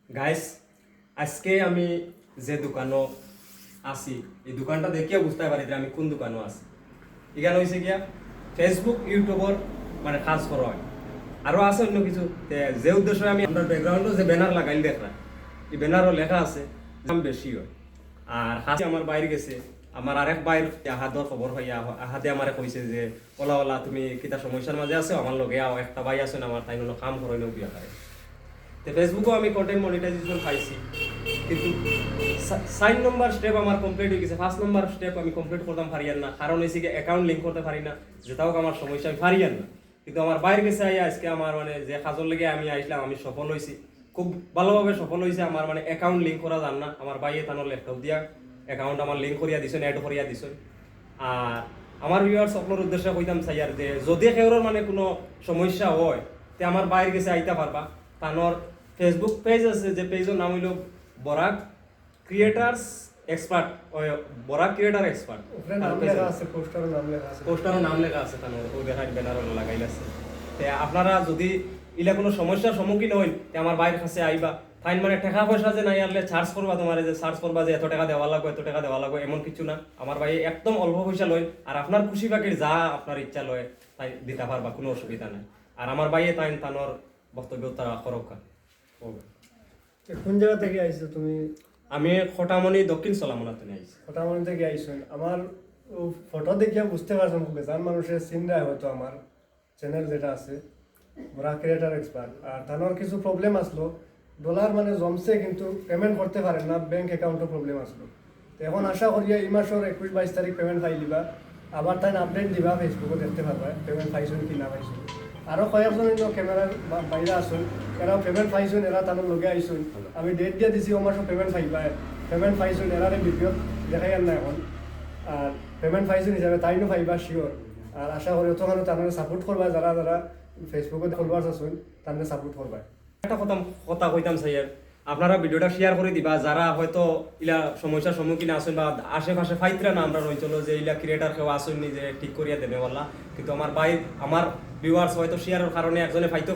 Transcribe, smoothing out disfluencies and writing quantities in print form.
Guys, আজকে আমি যে দোকানও আছি এই দোকানটা দেখিয়ে বুঝতে পারি যে আমি কোন দোকানও আছি। এখানে হয়েছে গিয়া ফেসবুক ইউটিউবর মানে কাজ করা হয়, আরও আছে অন্য কিছু। যে উদ্দেশ্যে আমি আপনার ব্যাকগ্রাউন্ডে যে ব্যানার লাগাইল দেখলাম, এই ব্যানারও লেখা আছে দাম বেশি হয়। আর হাসি আমার বাইরে গেছে, আমার আরেক বাইর আহাদর খবর হইয়া আহাদে আমারে কইছে যে ওলা ওলা তুমি কিতা সমস্যার মাঝে আছো, আমার লগে আও একটা ভাই আছেন আমার তাই জন্য কাম করে নেও বিয়া করে। তো ফেসবুকেও আমি কন্টেন্ট মনিটাইজেশন পাইছি, কিন্তু 4 নম্বর স্টেপ আমার কমপ্লিট হয়ে গেছে। 5 নম্বর স্টেপ আমি কমপ্লিট করতাম পারিয়ান না, কারণ হয়েছে কি অ্যাকাউন্ট লিঙ্ক করতে পারি না, যেটাও আমার সমস্যা আমি পারিয়ান না। কিন্তু আমার বাইরে গেছে আজকে আমার মানে যে কাজের লেগে আমি আইসলাম আমি সফল হয়েছি, খুব ভালোভাবে সফল হয়েছে। আমার মানে অ্যাকাউন্ট লিঙ্ক করা যান না, আমার বাইরে তানোর ল্যাপটপ দিয়া অ্যাকাউন্ট আমার লিঙ্ক করিয়া দিছেন, অ্যাড করিয়া দিছেন। আর আমার ভিউয়ার্স সকলের উদ্দেশ্যে কইতাম চাই আর যে যদি কেউর মানে কোনো সমস্যা হয় তে আমার বাইরে গেছে আইতা পারবা। তানোর ফেসবুক পেজ আছে, যে পেজের নাম হইল Barak creators expert, Barak creator expert. পোস্টারও নাম লেখা আছে তানোর, ওই দেখায় ব্যানারও লাগাইল আছে। তে আপনারা যদি ইলা কোনো সমস্যার সম্মুখীন হইন তে আমার বাইরের কাছে আইবা। ফাইন মানে টাকা পয়সা যে নাই আনলে চার্জ করবা, তোমার যে চার্জ করবা যে এত টাকা দেওয়া লাগবে এত টাকা দেওয়া লাগবে এমন কিছু না। আমার ভাই একদম অল্প পয়সা লয়, আর আপনার খুশি বাকির যা আপনার ইচ্ছা লয় তাই দিতে পারবা, কোনো অসুবিধা নাই। আর আমার ভাইয়ে তাই তানোর বক্তব্য তারা করকা। কোন জায়গা থেকে আইছো তুমি? আমি খটামণি দক্ষিণ সলামনাতে আইছি। ফটামনি থেকে আইছো। আমার ফটো দেখিয়া বুঝতে পারছেন বেজান মানুষের চিন্তায় হয়তো আমার চ্যানেল যেটা আছে ওরা ক্রিয়েটার এক্সপার্ট, আর তানোর কিছু প্রবলেম আসলো, ডলার মানে জমছে কিন্তু পেমেন্ট করতে পারেন না, ব্যাংক অ্যাকাউন্টও প্রবলেম আসলো। তো এখন আশা করি এই মাসের 21-22 তারিখ পেমেন্ট পাই দিবা, আবার তাই আপডেট দিবা, ফেসবুকে দেখতে পারবা পেমেন্ট পাইছেন কি না পাইছেন। আরও কয়েকজন ক্যামেরার বাইরে আসুন, এরাও পেমেন্ট পাইছেন, এরা তানোর লগে আইসুন। আমি ডেট দিয়ে দিছি ও মাসও পেমেন্ট পাইবা, পেমেন্ট পাইছেন এরারে ভিডিও দেখাই আর না এখন। আর পেমেন্ট পাইছেন হিসাবে তাইনও পাইবা শিওর। আর আশা করি অতখানো তাদের সাপোর্ট করবা, যারা যারা ফেসবুকে ফলোয়ার্স আছেন তাদের সাপোর্ট করবা। একটা কথা কইতাম স্যার, আপনারা ভিডিওটা শেয়ার করে দিবা যারা হয়তো ইলা সমস্যার সম্মুখীন আছেন বা আশেপাশে ফাইতরা না আমরা রইছিল যে ইলা ক্রিয়েটার কেউ আসেননি যে ঠিক করিয়া দেবে বললা। কিন্তু আমার ভাই আমার ভিউয়ার্স হয়তো শেয়ারের কারণে একজনে ফাইতো